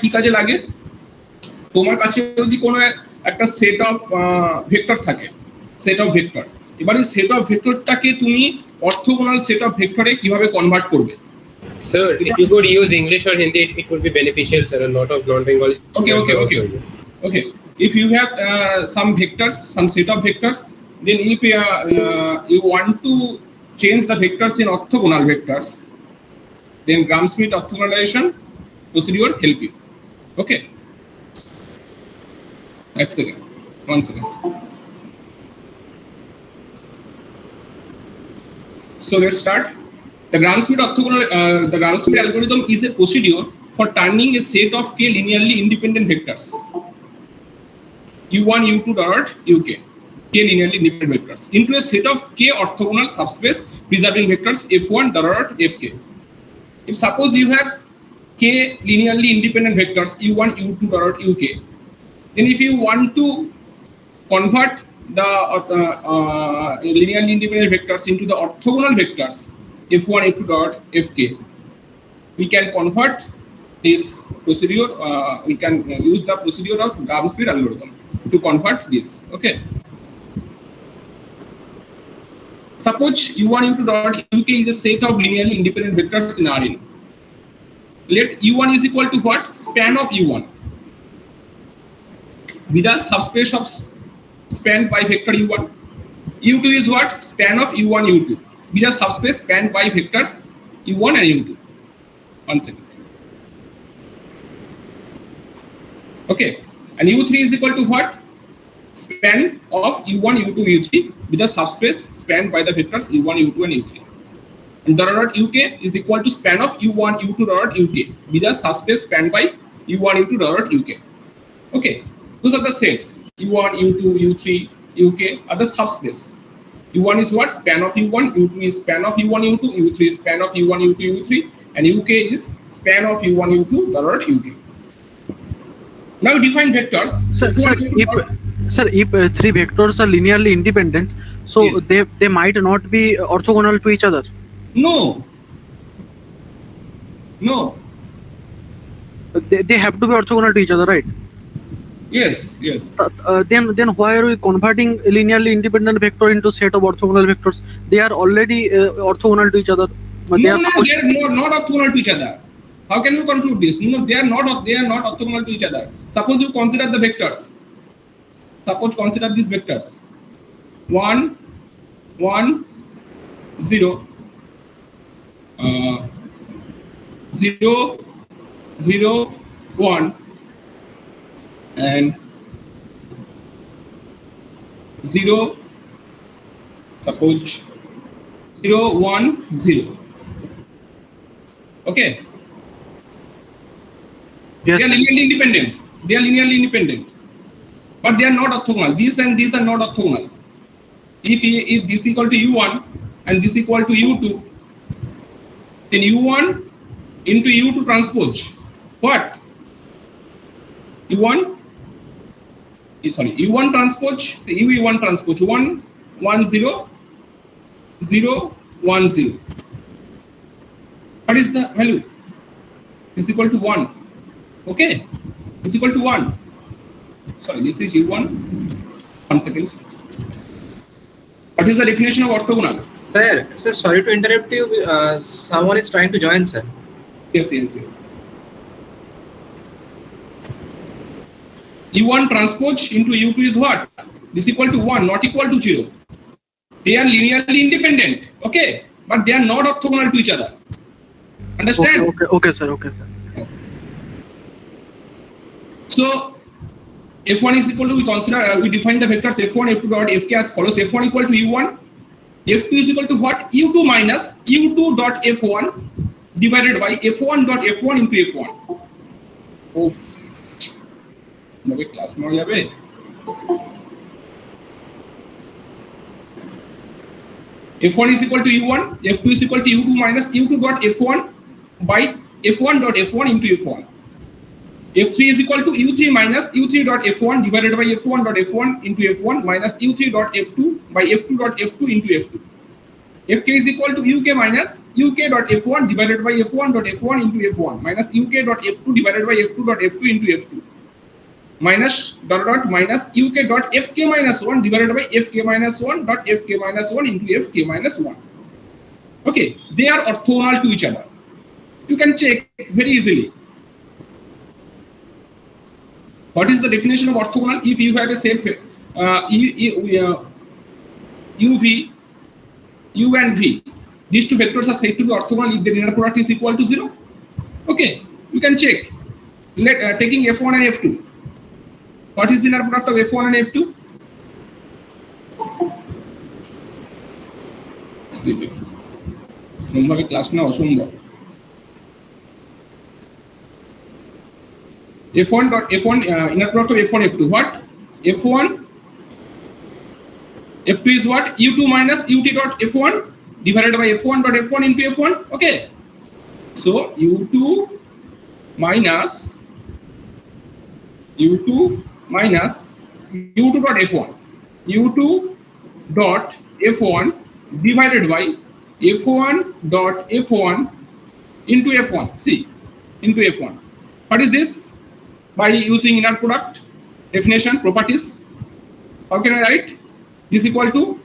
কি কাজে লাগে? তোমার কাছে যদি কোনো একটা সেট অফ ভেক্টর থাকে, সেট অফ ভেক্টর, এবার এই সেট অফ ভেক্টরটাকে তুমি অর্থোগোনাল সেট অফ ভেক্টরে কিভাবে কনভার্ট করবে? Sir, if you could use English or Hindi, it would be beneficial, sir. A lot of non-Bengali students. Okay. If you have some vectors, some set of vectors, then if you want to change the vectors in orthogonal vectors, then Gram-Schmidt orthogonalization procedure help you. Okay. Next second. 1 second. So let's start. The Gram-Schmidt algorithm is a procedure for turning a set of k linearly independent vectors u1, u2 dot uk, k linearly independent vectors, into a set of k orthogonal subspace preserving vectors f1 dot fk. If suppose you have k linearly independent vectors u1, u2 dot uk, then if you want to convert the linearly independent vectors into the orthogonal vectors f1, f2 dot fk, we can convert this procedure. We can use the procedure of Gram-Schmidt algorithm to convert this. Okay. Suppose u1, u2 dot uk is a set of linearly independent vectors in Rn. Let u1 is equal to what? Span of u1 with a subspace of span by vector u1. u2 is what? Span of u1, u2 with a subspace spanned by vectors u1 and u2. 1 second. Okay, and u3 is equal to what? Span of u1, u2, u3 with a subspace spanned by the vectors u1, u2 and u3. And dot uk is equal to span of u1, u2 dot uk with a subspace spanned by u1, u2 dot uk. Okay, those are the sets. u1, u2, u3, uk are the subspace. u1 is what? Span of u1, u2 is span of u1, u2, u3 is span of u1, u2, u3, and uk is span of u1, u2 dot uk. Now define vectors. If three vectors are linearly independent, so yes, they might not be orthogonal to each other. No. They have to be orthogonal to each other, right? Yes. Then why are we converting a linearly independent vector into set of orthogonal vectors? They are already orthogonal to each other. They are not orthogonal to each other. How can you conclude this? No, they are not orthogonal to each other. Suppose you consider the vectors. Suppose consider these vectors. 1, 1, 0, 0, 0, 1, and 0, suppose 0, 1, 0. Okay. Yes. They are linearly independent. But they are not orthogonal. These and these are not orthogonal. If this equal to u1 and this equal to u2, then u1 into u2 transpose what? u1 transpose u1 transpose 1, 1, 0, 0, 1, 0. What is the value? Is equal to 1. Okay, is equal to 1. Sorry, this is u1. 1 second. What is the definition of orthogonal? Sir, sorry to interrupt you. Someone is trying to join, sir. Yes. u1 transpose into u2 is what? This equal to 1, not equal to 0. They are linearly independent, okay, but they are not orthogonal to each other. Understand? Okay, sir. So f1 is equal to, we define the vectors f1, f2 dot fk as follows. f1 equal to u1, f2 is equal to what? u2 minus u2 dot f1 divided by f1 dot f1 into f1. Oof. Maybe class more jabe. f1 is equal to u1, f2 is equal to u2 minus u2 dot f1 by f1 dot f1 into f1. f3 is equal to u3 minus u3 dot f1 divided by f1 dot f1 into f1 minus u3 dot f2 by f2 dot f2 into f2. Fk is equal to uk minus uk dot f1 divided by f1 dot f1 into f1 minus uk dot f2 divided by f2 dot f2 into f2 minus dot dot minus uk dot fk minus 1 divided by fk minus 1 dot fk minus 1 into fk minus 1. Okay, they are orthogonal to each other. You can check very easily. What is the definition of orthogonal? If you have a set uv, u and v, these two vectors are said to be orthogonal if their inner product is equal to 0. Okay, you can check. Taking f1 and f2. What is the inner product of f1 and f2? Class na অসম্ভব. f1 dot f1 inner product of f1 f2. What? f1 f2 is what? u2 minus ut dot f1 divided by f1 dot f1 into f1. Okay, so u2 minus u2 dot f1 u2 dot f1 divided by f1 dot f1 into f1. See, into f1. What is this? By using inner product definition properties, how can I write this? Equal to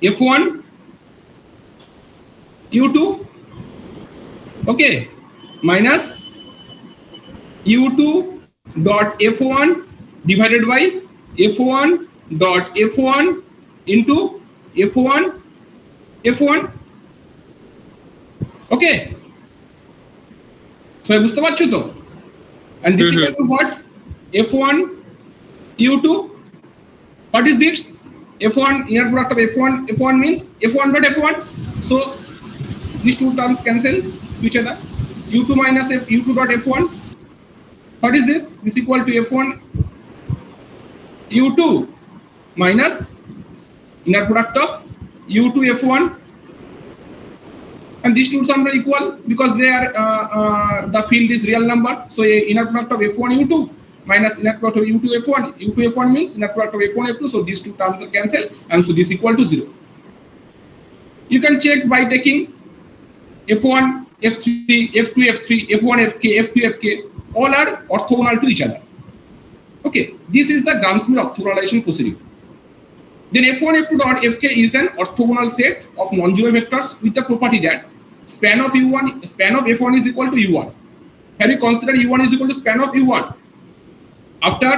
f1 u2, okay, minus u2 dot f1 divided by f1 dot f1 into f1 okay, so বুঝতে পারছো তো? And this is equal to what? f1 u2. What is this? f1 inner product of f1 means f1 dot f1. So these two terms cancel each other. u2 minus u2 dot f1. What is this? This is equal to f1 u2 minus inner product of u2 f1, and these two terms are equal because they are the field is real number. So inner product of f1 u2 minus inner product of u2 f1. u2 f1 means inner product of f1 f2. So these two terms are cancelled, and so this is equal to 0. You can check by taking f1 f3 f2 f3 f1 fk f2 fk, all are orthogonal to each other. Okay, this is the Gram-Schmidt orthogonalization procedure. Then f1 f2 dot fk is an orthogonal set of non-zero vectors with the property that span of f1 is equal to u1. Have you considered u1 is equal to span of u1? After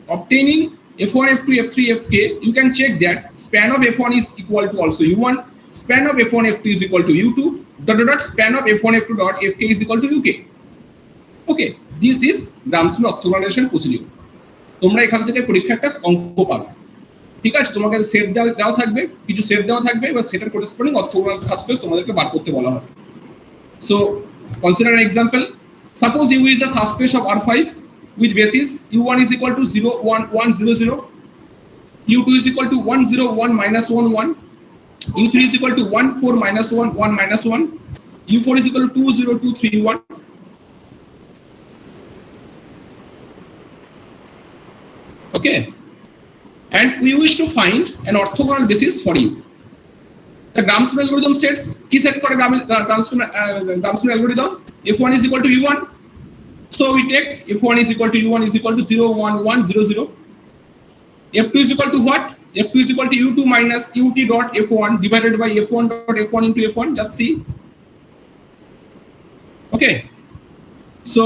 obtaining f1 f2 f3 fk, you can check that span of f1 is equal to also u1, span of f1 f2 is equal to u2, dot dot span of f1 f2 dot fk is equal to uk. Okay, this is Gram-Schmidt orthogonalization procedure. তোমরা এখান থেকে পরীক্ষা একটা অঙ্ক পাবে, ঠিক আছে? তোমাকে সেট দেওয়া থাকবে, কিছু সেট দেওয়া থাকবে, এবার সেটের করেসপন্ডিং অর্থোগোনাল সাবস্পেস তোমাদেরকে বার করতে বলা হবে। So consider an example. Suppose u is the subspace of R5 with basis u1 is equal to 0 1 1 0 0, u2 is equal to 1 0 1 minus 1 1, u3 is equal to 1 4 minus 1 1 minus 1, u4 is equal to 2 0 2 3 1. Okay, and we wish to find an orthogonal basis for u. The Gram-Schmidt algorithm sets key set for Gram-Schmidt algorithm. f1 is equal to u1, so we take f1 is equal to u1 is equal to 0 1 1 0 0. f2 is equal to what? f2 is equal to u2 minus ut dot f1 divided by f1 dot f1 into f1. Just see. Okay, so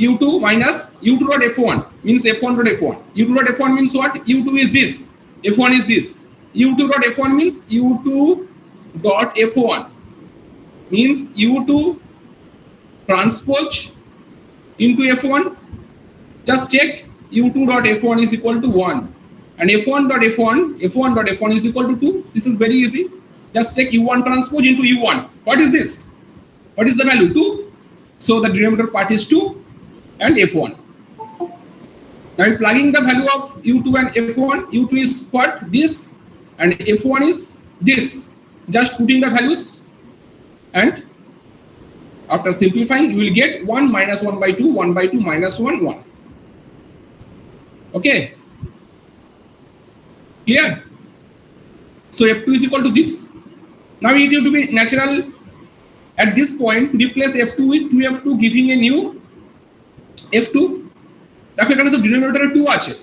u2 minus u2 dot f1 means f1 dot f1. u2 dot f1 means what? u2 is this, f1 is this. u2 dot f1 means u2 dot f1 means u2 transpose into f1. Just check u2 dot f1 is equal to 1, and f1 dot f1 is equal to 2. This is very easy. Just check u1 transpose into u1. What is this? What is the value? 2. So the denominator part is 2 and f1. Now plugging the value of u2 and f1, u2 is what? This, and f1 is this. Just putting the values, and after simplifying you will get 1 minus 1 by 2, 1 by 2 minus 1 1. Okay, clear? So f2 is equal to this. Now it will be natural at this point to replace f2 with 2f2, giving a new f2. দেখো এখানে সব ডিনোমিনেটরে 2 আছে,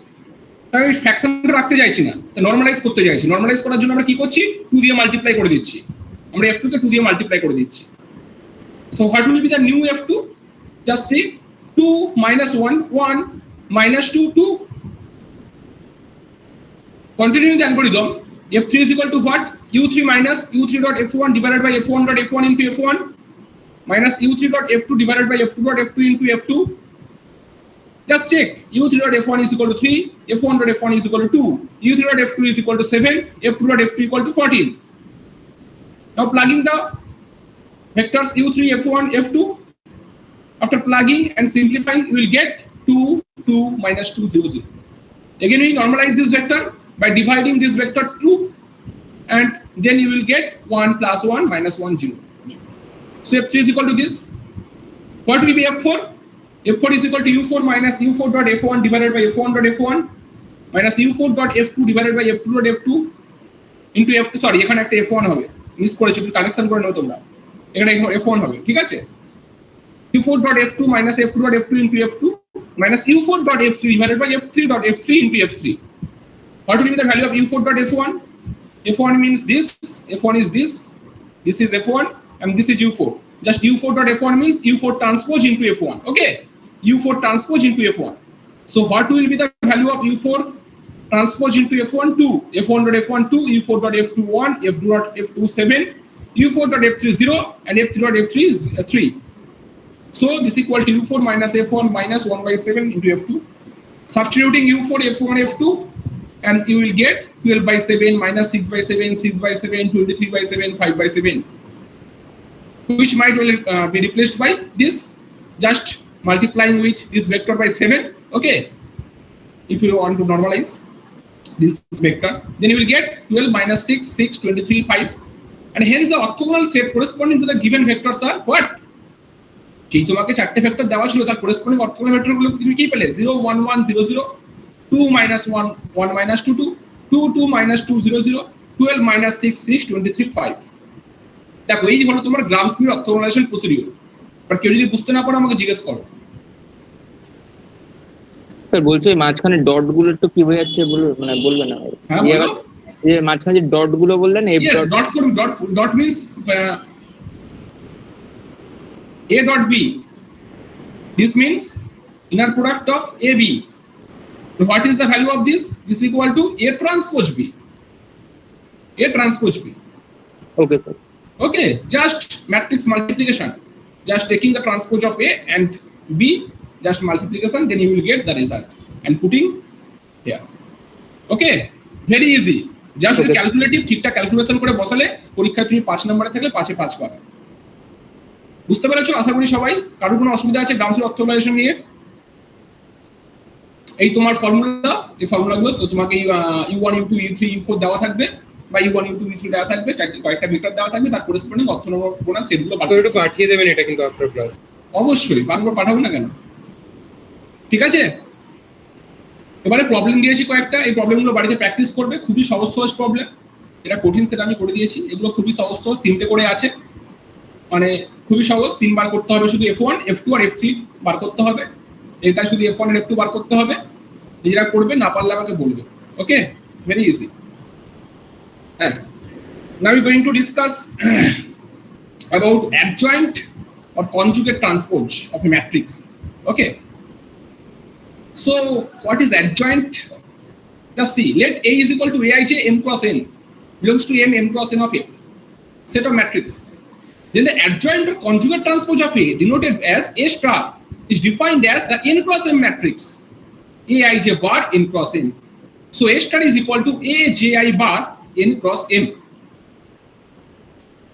তাই আমি ফ্র্যাকশনটা রাখতে চাইছি না, তো নরমালাইজ করতে চাইছি। নরমালাইজ করার জন্য আমরা কি করছি, 2 দিয়ে মাল্টিপ্লাই করে দিচ্ছি, আমরা f2 কে 2 দিয়ে মাল্টিপ্লাই করে দিচ্ছি। So what will be the new f2? Just see 2 minus 1 1 minus 2 2. Continuing the algorithm, f3 is equal to what? u3 minus u3 dot f1 divided by f1 dot f1 into f1 minus u3 dot f2 divided by f2 dot f2 into f2. Just check, u3 dot f1 is equal to 3, f1 dot f1 is equal to 2, u3 dot f2 is equal to 7, f2 dot f2 equal to 14. Now plugging the vectors u3, f1, f2. After plugging and simplifying, you will get 2 2 minus 2 0 0. Again we normalize this vector by dividing this vector 2, and then you will get 1 plus 1 minus 1 0. So f3 is equal to this. What will be f4? f4 is equal to u4 minus u4 dot f1 divided by f1 dot f1 minus u4 dot f2 divided by f2 dot f2 into f2. Sorry, এখানে একটা f1 হবে, miss করেছি, একটু connection করে নাও তোমরা, এখানে f1 হবে, ঠিক আছে। u4 dot f2 minus f2 dot f2 into f2 minus u4 dot f3 divided by f3 dot f3 into f3. What will be the value of u4 dot f1? f1 means this, f1 is this is f1, and this is u4. Just u4 dot f1 means u4 transpose into f1. Okay, u4 transpose into f1. So what will be the value of u4 transpose into f1? 2, f1 dot f1 2, u4 dot f2 1, f2 dot f2 7, u4 dot f3 0, and f3 dot f3 is 3. So this equal to u4 minus f1 minus 1 by 7 into f2. Substituting u4, f1, f2, and you will get 12 by 7 minus 6 by 7, 6 by 7, 23 by 7, 5 by 7, which might well be replaced by this, just multiplying with this vector by 7. Okay, if you want to normalize this vector, then you will get 12 minus 6 6 23 5, and hence the orthogonal set corresponding to the given vectors are what? যেই তোমাকে চারটে vector দেওয়া ছিল তার corresponding orthogonal ভেক্টরগুলো তুমি কি পেলে? 0 1 1 0 0, 2 minus 1 1 minus 2 2, 2 2 minus 2 0 0, 12 minus 6 6 23 5. দেখো এই হলো তোমার গ্রামস-মির অর্থোগোনালাইজেশন প্রসিডিউর। বাট কেউ যদি বুঝতে না পারো আমাকে জিজ্ঞেস করো। স্যার বলছে মাঝখানে ডট গুলো একটু কি হয়ে যাচ্ছে মানে বলবেন না? হ্যাঁ বলো। এই মাঝখানে যে ডট গুলো বললেন, এই dot means a dot b. This means inner product of a b. So what is the value of this? This is equal to a transpose b. A transpose b. Okay sir. Okay, just matrix multiplication, just taking the transpose of a and b, just multiplication, then you will get the result and putting here. Okay, very easy. Just okay. Calculative ঠিকঠাক calculation করে বসালে পরীক্ষায় তুমি 5 নম্বরে থাকলে 5 এ 5 পাবে। বুঝতে পেরেছো আশা করি সবাই? কারো কোনো অসুবিধা আছে গ্রামস-এর অর্থোগোনালাইজেশন নিয়ে? এই তোমার ফর্মুলা, এই ফর্মুলাগুলো তো তোমাকে u1 u2 u3 u4 দেওয়া থাকবে, বা u1 u2 u3 দেওয়া থাকবে, কয়েকটা ভেক্টর দেওয়া থাকবে, তার করেসপন্ডিং অর্থোগোনাল সেটগুলো একটু পাঠিয়ে দেবেন এটা কিন্তু আফটার ক্লাস। অবশ্যই বারবার পাঠাবো না কেন, ঠিক আছে। এবারে প্রবলেম দিয়েছি কয়েকটা, এই প্রবলেমগুলো বাড়িতে প্র্যাকটিস করবে, খুবই সহজ সহজ প্রবলেম, এটা কঠিন সেটা আমি করে দিয়েছি। এগুলো খুবই সহজ সহজ, 3টে করে আছে, মানে খুবই সহজ। 3 বার করতে হবে শুধু f1 f2 আর f3 বার করতে হবে, এটা শুধু f1 আর f2 বার করতে হবে। নিজেরা করবে, না পারলে আমাকে বলবে। ওকে, ভেরি ইজি। হ্যাঁ, now we are going to discuss about adjoint or conjugate transpose of a matrix. Okay, so what is adjoint? Just see, let A is equal to aij m cross n belongs to m cross n of f, set of matrix. Then the adjoint or conjugate transpose of A, denoted as A star, is defined as the n cross m matrix aij bar n cross n. So A star is equal to aji bar n cross m.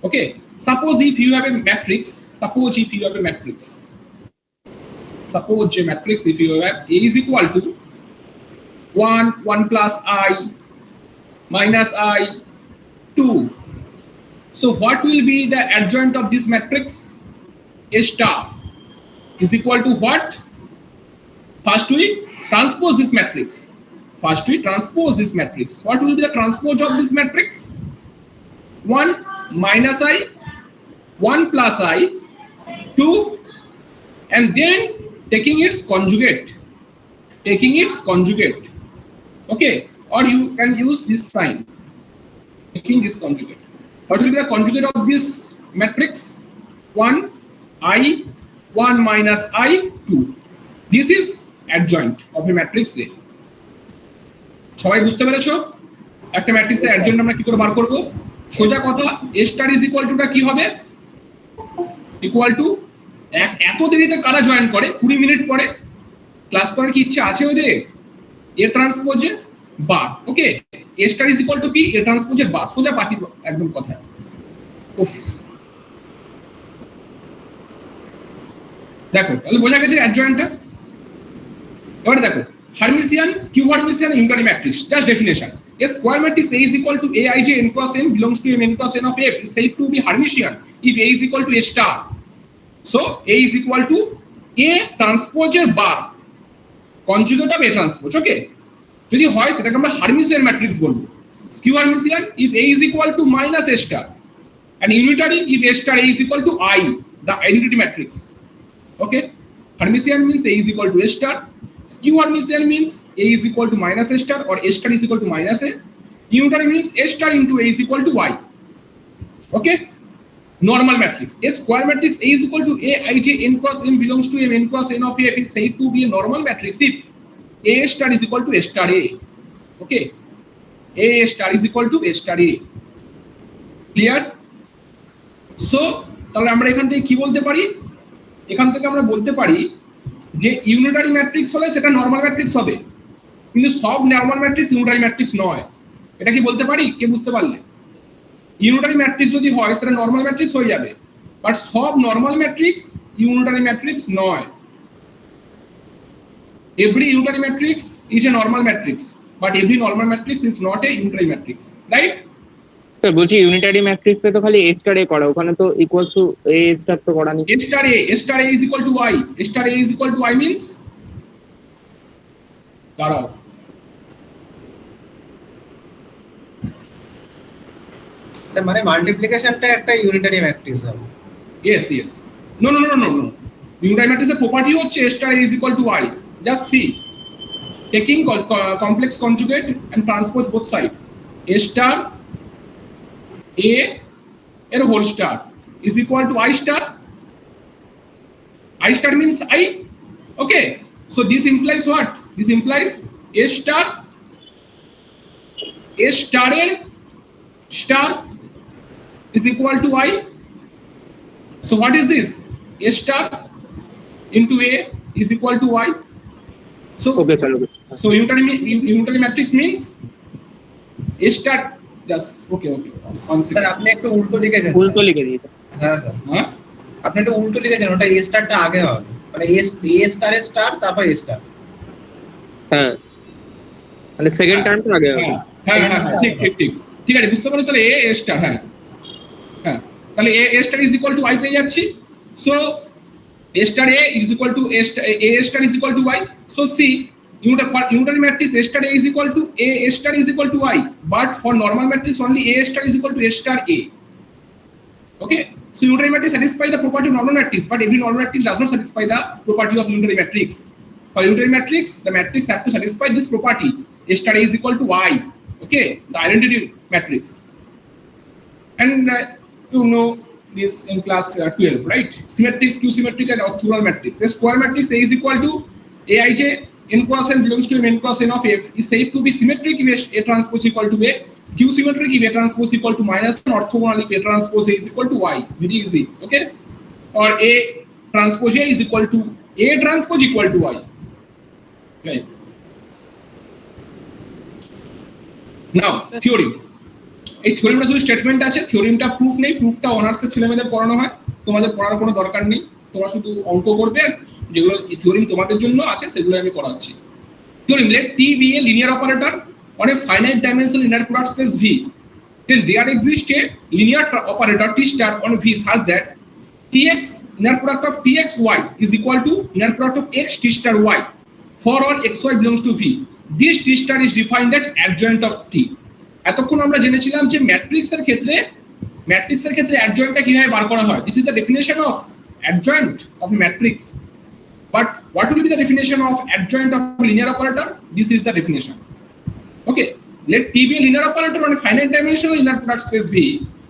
Okay, suppose if you have a matrix, suppose a matrix, if you have A is equal to 1 1 plus I minus I 2. So what will be the adjoint of this matrix? A star is equal to what? First we transpose this matrix. What will be the transpose of this matrix? 1 minus I, 1 plus I, 2, and then taking its conjugate. Okay, or you can use this sign, taking this conjugate. What will be the conjugate of this matrix? 1 I, 1 minus I, 2. This is adjoint of a matrix A. সবাই বুঝতে পেরেছো? একটা ম্যাট্রিক্সের adjoint আমরা কি করে বার করব? সোজা কথা, A স্টার ইজ ইকুয়াল টুটা কি হবে? ইকুয়াল টু, এত দেরিতে কারা জয়েন করে? 20 মিনিট পরে ক্লাস করার কি ইচ্ছা আছে ওদের? A ট্রান্সপোজে বার। Okay, A star is equal to কি? A ট্রান্সপোজে বার। সোজা পাতি একদম কথা। উফ, দেখো তাহলে বোঝা গেছে অ্যাডজয়েন্টটা। এবারে দেখো Hermitian, skew Hermitian, unitary matrix. Just definition. A square matrix A is equal to Aij n cross n belongs to M n cross n of F is said to be Hermitian if A is equal to A star. So A is equal to A transpose bar, conjugate of A transpose. Okay. যদি হয় সেটাকে আমরা Hermitian matrix বলবো। Skew Hermitian if A is equal to minus A star, and unitary if A star A is equal to I, the identity matrix. Okay. Hermitian means A is equal to A star. Skew Hermitian means A is equal to minus A star or A star is equal to minus A. Unitary means A star into A is equal to Y. Okay. Normal matrix. A square matrix A is equal to Aij n cross n belongs to M n cross n of A is said to be a normal matrix if A star is equal to A star A. Okay. A star is equal to A star A. Clear? So তাহলে আমরা এখান থেকে কি বলতে পারি? এখান থেকে আমরা বলতে পারি যে ইউনিটারি ম্যাট্রিক্স হলে সেটা নরমাল ম্যাট্রিক্স হবে, কিন্তু সব নরমাল ম্যাট্রিক্স ইউনিটারি ম্যাট্রিক্স নয়। এটা কি বলতে পারি? কে বুঝতে পারলে? ইউনিটারি ম্যাট্রিক্স যদি হয় সেটা নরমাল ম্যাট্রিক্স হয়ে যাবে, বাট সব নরমাল ম্যাট্রিক্স ইউনিটারি ম্যাট্রিক্স নয়। Every unitary matrix is a normal matrix, but every normal matrix is not a unitary matrix, right? Sir বলছি ইউনিটারি ম্যাট্রিক্সে তো খালি A স্টার A করা, ওখানে তো ইকুয়ালস টু A স্টার তো করা নেই। A star A is equal to Y. A star A is equal to Y means দাঁড়াও, স্যার মানে মাল্টিপ্লিকেশনটা একটা ইউনিটারি ম্যাট্রিক্স হবে। yes. No. Unitary matrix এর প্রপার্টি হচ্ছে A star A is equal to Y. Just see, taking complex conjugate and transpose both side. A star A এর whole star is equal to I star. I star means I. Okay, so this implies what? This implies A star এর star is equal to I. So what is this? A star into A is equal to Y. So okay sir, okay so unitary matrix means A star. Just okay. One sir second. আপনি একটু উল্টো লিখেছেন। উল্টো লিখে দিয়েছে। হ্যাঁ sir, হ্যাঁ, আপনি একটু উল্টো লিখেছেন, ওটা A স্টারটা আগে হবে, মানে A স্টারের স্টার তারপর A স্টার। হ্যাঁ, মানে সেকেন্ড টার্মটা আগে হবে। হ্যাঁ, ঠিক আছে, বুঝতে পারো। তাহলে A star, হ্যাঁ, তাহলে A star is equal to Y পেয়ে যাচ্ছি। So A star A is equal to A star is equal to Y. So see, unitary matrix A star A is equal to A star is equal to Y, but for normal matrix only A star is equal to A star A. Okay, so unitary matrix satisfy the property of normal matrix, but every normal matrix does not satisfy the property of unitary matrix. For unitary matrix, the matrix have to satisfy this property: A star A is equal to Y. Okay, the identity matrix. And you know this in class 12, right? Symmetric, skew symmetric, and orthogonal matrix. A square matrix A is equal to Aij n cross n belongs to M n cross n of F is said to be symmetric if A transpose equal to A, skew symmetric if A transpose equal to minus, and orthogonal if A transpose A is equal to Y. Very easy, okay? Or A transpose A is equal to A transpose equal to Y. Right. Now theorem. এই থিওরিমটা শুধু statement আছে, থিওরিমটা proof নেই। প্রুফটা অনার্সের ছেলেমেয়েদের পড়ানো হয়, তোমাদের পড়ার কোনো দরকার নেই। তোমরা শুধু অঙ্ক করবে, যেগুলো থিওরিম তোমাদের জন্য আছে সেগুলো আমি করাচ্ছি। Theorem, let T be a linear operator on a finite dimensional inner product space V, then there exists a linear operator T star on V such that Tx inner product of Tx y is equal to inner product of x T star y for all xy belongs to V. This T star is defined as adjoint of T. এতক্ষণ আমরা জেনেছিলাম যে ম্যাট্রিক্সের ক্ষেত্রে ম্যাট্রিক্সের ক্ষেত্রে অ্যাডজয়েন্টটা কিভাবে বার করা হয়? This is the definition of adjoint of matrix. But what will be the definition of adjoint of linear operator? This is the definition. Okay, let T be a linear operator on a finite dimensional inner product space V.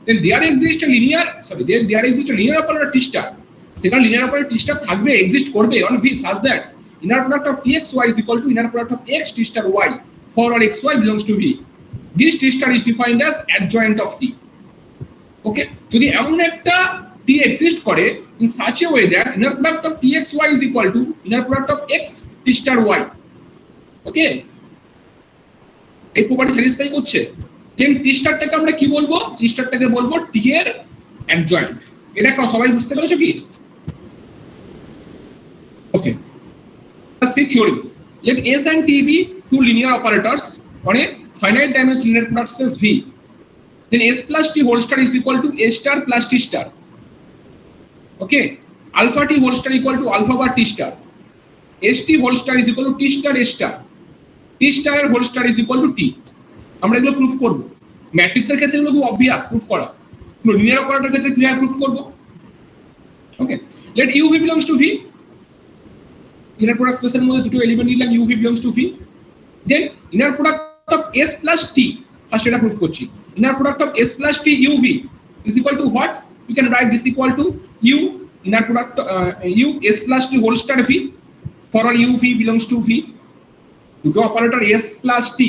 Then there exists a linear operator T star. সেখানে linear operator T star থাকবে, exist করবে on V such that inner product of Txy is equal to inner product of X T star Y for all xy belongs to V. This T star is defined as adjoint of T. Okay, যদি এমন একটা T exist করে in such a way that inner product of Txy is equal to inner product of X T star Y. Okay, এই property satisfy করছে, দেন টি স্টারটাকে আমরা কি বলবো? টি স্টারটাকে বলবো টি এর অ্যাডজয়েন্ট। এটা সবাই বুঝতে পেরেছো কি? Okay, see theory. Let S and T be two linear operators on a finite dimensional linear product space V. Then S plus T whole star is equal to A star plus T star. Okay, alpha T whole star equal to alpha bar T star. ST whole star is equal to T star A star. T star এর whole star is equal to T. আমরা এগুলো proof করব। ম্যাট্রিক্সের ক্ষেত্রে এগুলো খুব obvious proof করা, কিন্তু লিনিয়ার অপারেটরের ক্ষেত্রে কিভাবে প্রুফ করব? Okay, let u v belongs to V. Inner product স্পেসের মধ্যে দুটো এলিমেন্ট নিলাম, u v belongs to V. Then inner product of S plus T, first এটা প্রুফ করছি। Inner product of S plus T U V is equal to what? We can write this equal to u inner product u S plus T whole star v for all u v belongs to V. দুটো operator S plus টি,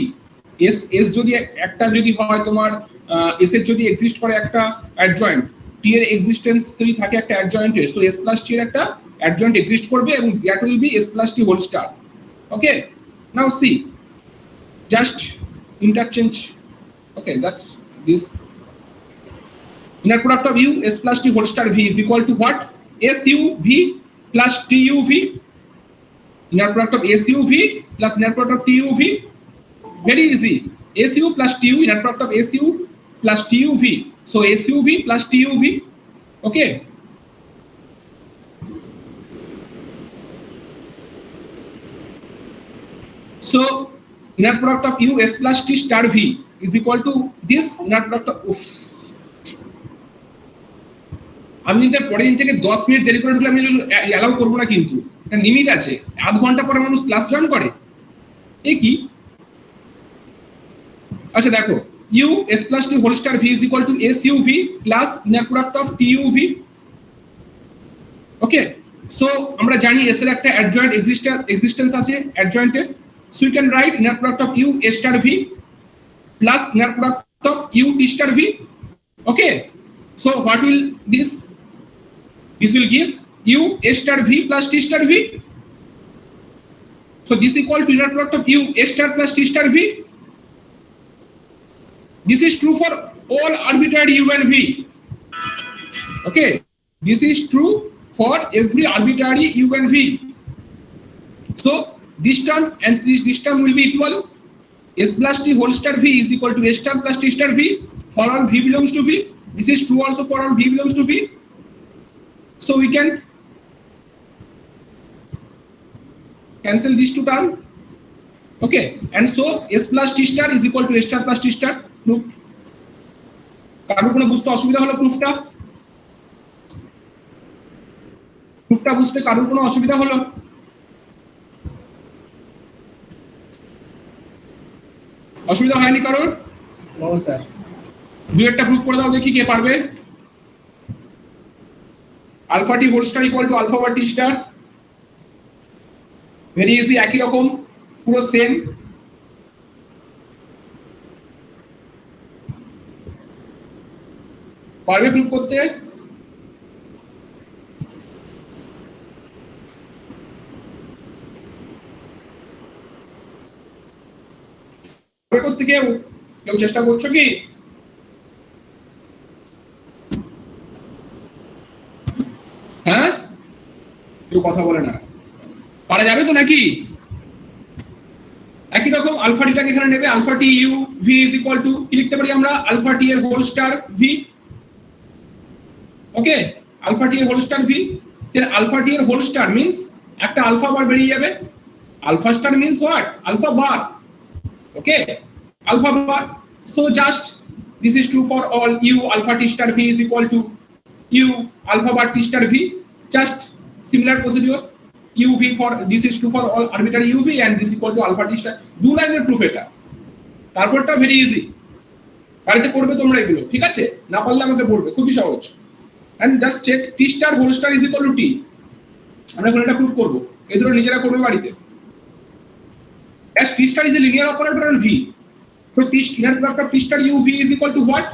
S যদি একটা যদি হয় তোমার S এর যদি exist করে একটা অ্যাডজয়েন্ট, টি এর এক্সিস্টেন্স যদি থাকে একটা অ্যাডজয়েন্টের, সো এস প্লাস টি এর একটা অ্যাডজয়েন্ট এক্সিস্ট করবে এবং that will be S plus T whole star. Okay, now see just interchange. Okay, just this inner product of u s plus t whole star v is equal to what? su v plus tu v. Inner product of SUV plus inner product of TUV. Very easy. SU plus TU, inner product of SU plus TUV. So SUV plus TUV. Okay. So inner product of U S plus T star V is equal to this inner product of আমি যদি পরের দিন থেকে 10 minute দেরি করে ঢুকলে আমি allow করবো না, কিন্তু একটা লিমিট আছে। আধ ঘন্টা পরে মানুষ ক্লাস জয়েন করে, এ কি? আচ্ছা দেখো, u S plus T whole star v is equal to S u v plus inner product of T you v. Okay, so আমরা জানি এস এর একটা অ্যাডজয়েন্ট এক্সিস্টেন্স আছে অ্যাডজয়েন্টের, so you can write inner product of u S star v plus inner product of u T star V. Okay, so what will this will give u a star v plus t star v. So this equal to inner product of u a star plus t star v. This is true for all arbitrary u and v. Okay, this is true for every arbitrary u and v. So this term and this term will be equal. S plus t whole star v is equal to a star plus t star v for all v belongs to v. This is true also for all v belongs to v. So we can cancel these two terms. Okay, and so s plus t star is equal to a star plus t star. Proof. কারোর কোনো বুঝতে অসুবিধা হলো? প্রুফটা বুঝতে কারোর কোনো অসুবিধা হলো? অসুবিধা হয়নি কারোর? No sir. দুই একটা প্রুফ করে দাও দেখি কে পারবে। alpha t whole star equal to alpha bar t star. Very easy, একই রকম পুরো সেম। পারবে প্রুফ করতে? করতে কেউ চেষ্টা করছো কি? হ্যাঁ, কেউ কথা বলে না। পারা যাবে তো নাকি? একই রকম আলফা টিটাকে এখানে নেবে, alpha T U V is equal to কি লিখতে পারি আমরা? আলফা টি এর whole star V. Okay, alpha T এর whole star V. Then alpha T এর হোল স্টার মিন্স একটা আলফা বার বেরিয়ে যাবে। Alpha star means what? Alpha bar. Okay, alpha bar. So just this is true for all u alpha t star v is equal to u alpha bar t star v. Just similar procedure, uv for this is true for all arbitrary uv and this is equal to alpha t star. দু লাইনের proof এটা, তারপরটা very easy, বাড়িতে করবে তোমরা এগুলো, ঠিক আছে? না পারলে আমাকে বলবে, খুবই সহজ। and just check t star whole star is equal to t, আমরা এখন এটা প্রুফ করব, এগুলো নিজেরা করবে বাড়িতে। as t star is a linear operator on v, so t inner product of t star u v is equal to what?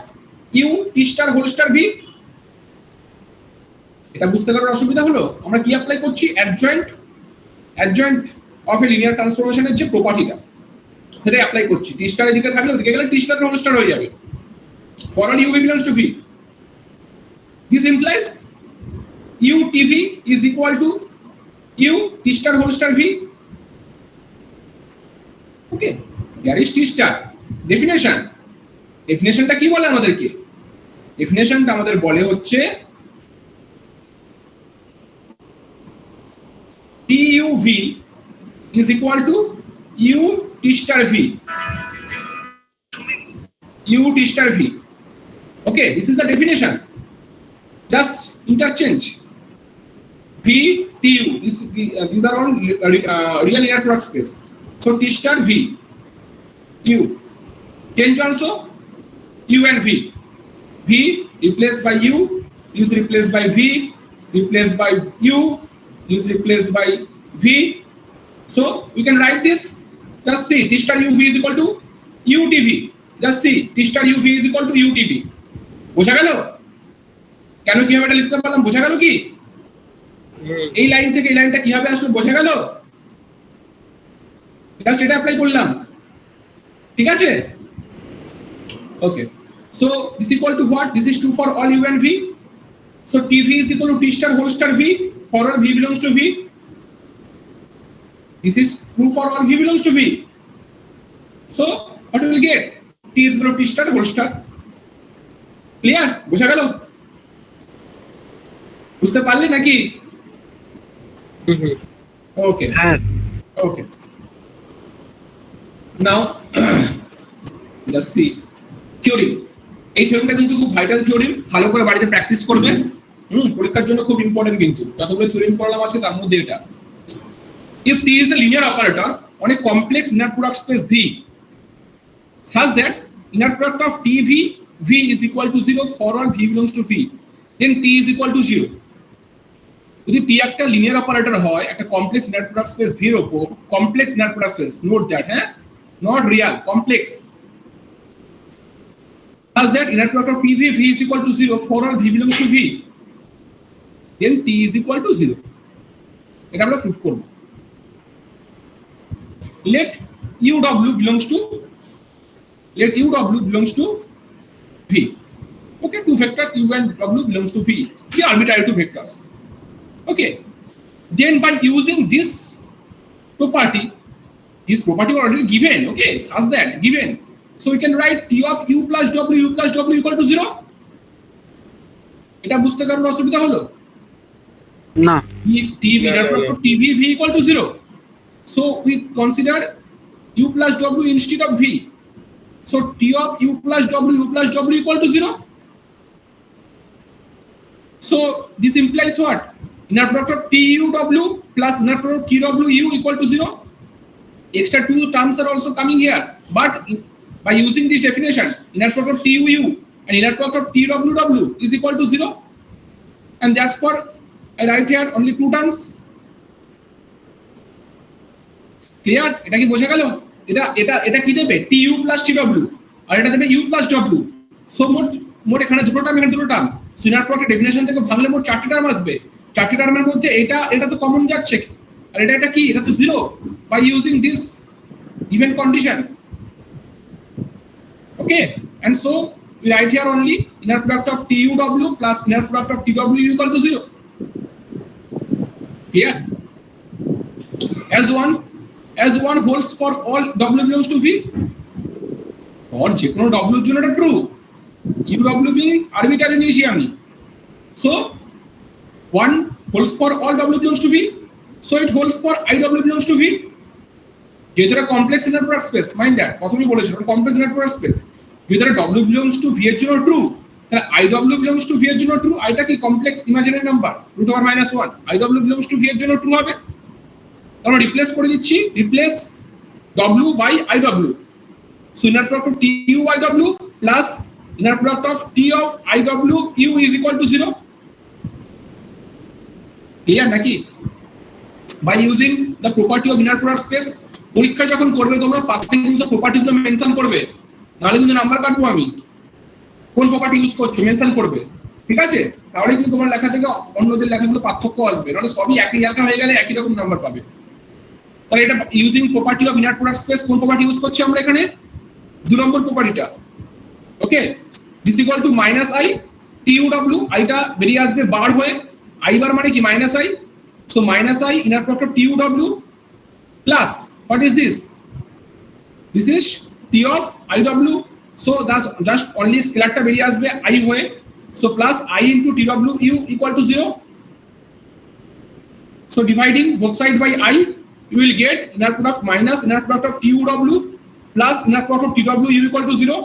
u t star whole star v. এটা বুঝতে পারার অসুবিধা হলো? আমরা কি অ্যাপ্লাই করছি? adjoint of a linear transformation এর যে প্রপার্টিটা সেটা অ্যাপ্লাই করছি। t স্টার এদিকে থাকলে ওদিকে গেলে t স্টার হোল স্টার হয়ে যাবে for all u v belongs to v. This implies u tv is equal to u t star whole star v. Okay, here is t star. Definitionটা কি বলে আমাদেরকে? ডেফিনেশনটা আমাদের বলে হচ্ছে tuv is equal to u t star v. u t star v. Okay, this is the definition. Just interchange v tu. These are all real linear product space. So t star v u. Change also u and v. V replaced by u is replaced by v, replaced by u is replaced by v. So we can write this. Just see t star uv is equal to utv. Just see t star uv is equal to utv. বোঝা গেল কেন কিভাবে এটা লিখতে পারলাম? বোঝা গেল কি? এই লাইন থেকে এই লাইনটা কিভাবে আসলো বোঝা গেল? জাস্ট এটা অ্যাপ্লাই করলাম, ঠিক আছে? ওকে, so this is equal to what? This is true for all u and v. So tv is equal to t star whole star v for all v belongs to v. This is true for all v belongs to v. So what we will get? T is equal to t star whole star. Clear? বুঝা গেল? বুঝতে পারলে নাকি? Okay. Okay. Now let's see theorem. এই থিওরেমটা কিন্তু খুব vital theorem, ভালো করে বাড়িতে প্র্যাকটিস করবে। পরীক্ষার জন্য খুব ইম্পর্টেন্ট কিন্তু। যতগুলো থিওরেম পড়লাম আছে তার মধ্যে এটা। If T is a linear operator on a complex inner product space V such that inner product of TV V is equal to 0 for all V belongs to V, then T is equal to 0. যদি T একটা linear operator হয় একটা complex inner product space V এর উপর, complex inner product space, note that, হ্যাঁ, not real, complex, such that inner product of PV V is equal to 0 for all V belongs to V, then T is equal to 0. এটা আমরা proof করব। Let UW belongs to V. Okay, two vectors U and W belongs to V. The arbitrary two vectors. Okay, then by using this property already given, okay, such that given, so we can write T of U plus W equal to 0. এটা বুঝতে কারণ অসুবিধা হলো না? T inner product of TV V equal to 0. So we consider U plus W instead of V. So T of U plus W equal to 0. So this implies what? Inner product of TUW plus inner product of TWU equal to 0. Extra two terms are also coming here. But by using this definition, inner product of TUU and inner product of TWW is equal to 0. And that's for I write here only two terms. Clear? এটা কি বোঝা গেল? এটা কি দেবে? TU plus TW আর এটা দেবে U plus W. So মোট এখানে দুটো টার্ম, এখানে দুটো টার্ম। সিনার প্রোডাক্টের ডেফিনিশন থেকে ভাঙলে মোট চারটি টার্ম আসবে। চারটি টার্মের মধ্যে এটা তো কমন যাচ্ছে, আর এটা কি? এটা তো 0 by using this given condition. Okay, and so we write here only inner product of TUW plus inner product of TWU equal to 0. Clear? As one holds for all W belongs to V, or যে কোনো W এর জন্য এটা true, UW being arbitrary নিয়েছি আমি, so one holds for all W belongs to V, so it holds for IW belongs to V. যেহেতু এটা complex inner product space, mind that, প্রথমেই বলেছিলাম কমপ্লেক্স ইনার প্রোডাক্ট স্পেস, যদি তাহলে w belongs to v এর জন্য true, তাহলে iw belongs to v এর জন্য ট্রু। আইটা কি complex imaginary number √1 iw belongs to v এর জন্য ট্রু হবে। আমরা রিপ্লেস করে দিচ্ছি, replace w by iw। So inner product of tu iw plus inner product of t of iw u is equal to 0. Clear নাকি? By using the property of inner product space, পরীক্ষা যখন করবে তোমরা passing use of property গুলো mention করবে, নাহলে কিন্তু number কাটবো আমি। কোন প্রপার্টি ইউজ করছো মেনশন করবে, ঠিক আছে? তাহলে কিন্তু তোমার লেখা থেকে অন্যদের লেখাগুলো পার্থক্য আসবে, নাহলে সবই একই লেখা হয়ে গেলে একই রকম নাম্বার পাবে। তাহলে এটা using property of inner product space, কোন প্রপার্টি ইউজ করছি আমরা এখানে? 2 নম্বর প্রপার্টিটা। Okay, this equal to minus I T U W, আইটা বেরিয়ে আসবে বার হয়ে, আই বার মানে কি minus I, so minus I inner product of T U W plus what is this, this is T of I W, so that's just only স্কেলারটা বেরিয়ে আসবে I হয়ে, so plus I into T W you equal to 0, so dividing both side by I you will get inner product minus inner product of TUW plus inner product of TW equal to 0.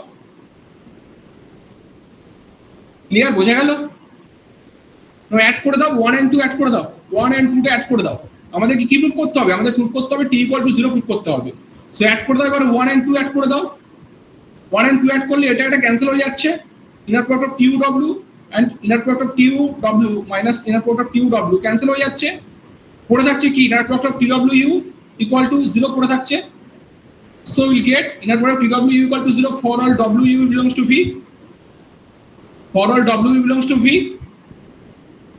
Clear, বোঝা গেল? Add করে দাও 1 and 2 add করে দাও, 1 and 2 টা add করে দাও। আমাদের কি প্রুফ করতে হবে? আমাদের প্রুফ করতে হবে t equal to 0 প্রুফ করতে হবে। সো অ্যাড করে দাও, এবার 1 and 2 অ্যাড করে দাও। 1 and 2 অ্যাড করলে এটা একটা ক্যান্সেল হয়ে যাচ্ছে, inner product of TUW and inner product of TUW minus inner product of TUW cancel হয়ে যাচ্ছে, পড়ে থাকছে কি inner product of TWU equal to 0 পড়ে থাকছে। So we'll get inner product of TWU equal to 0 for all WU belongs to V, for all WU belongs to V।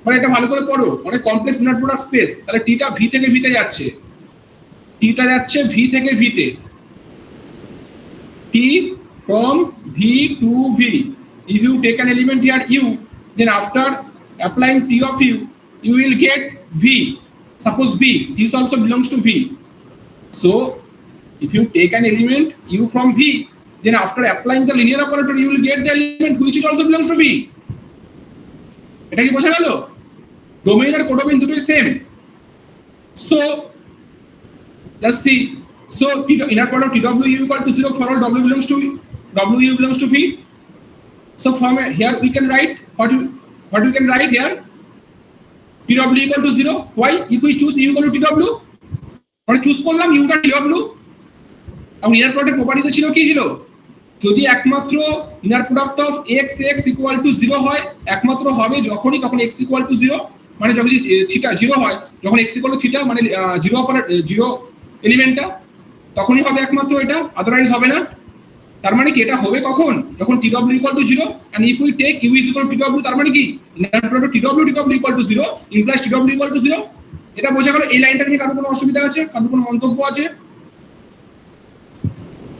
মানে এটা ভালো করে পড়ো, মানে কমপ্লেক্স inner product space, তাহলে t টা V থেকে V তে যাচ্ছে, t টা যাচ্ছে V থেকে V তে, t from V to V। If you take an element here U, then after applying t of U, you will get V. Suppose B, this also belongs to V. So, if you take an element U from V, then after applying the linear operator, you will get the element which is also belongs to V. এটা কি বোঝা গেল? Domain আর codomain দুটোই same. So, let's see. So, inner product of TWU equal to 0 for all W belongs to WU belongs to V. So, from here we can write what we can write here. TW equal to 0. Why? If we choose U equal to TW, আমরা choose করলাম U টা TW, এবং inner প্রোডাক্টের প্রপার্টিতে ছিল কি ছিল, যদি একমাত্র inner product of x x equal to 0 হয়, একমাত্র হবে যখনই তখন x ইকুয়াল টু 0, মানে যখন থিটা 0 হয়, যখন x ইকুয়াল টু থিটা মানে 0 এলিমেন্টটা, তখনই হবে একমাত্র এটা, আদারওয়াইজ হবে না। তার মানে কি এটা হবে কখন? যখন TW equal to 0, and if we take U is equal to TW, তার মানে কি inner product TW equal to 0 implies TW equal to 0। এটা বোঝা গেল? এই লাইনটা নিয়ে কারো কোনো অসুবিধা আছে, কারো কোনো মন্তব্য আছে?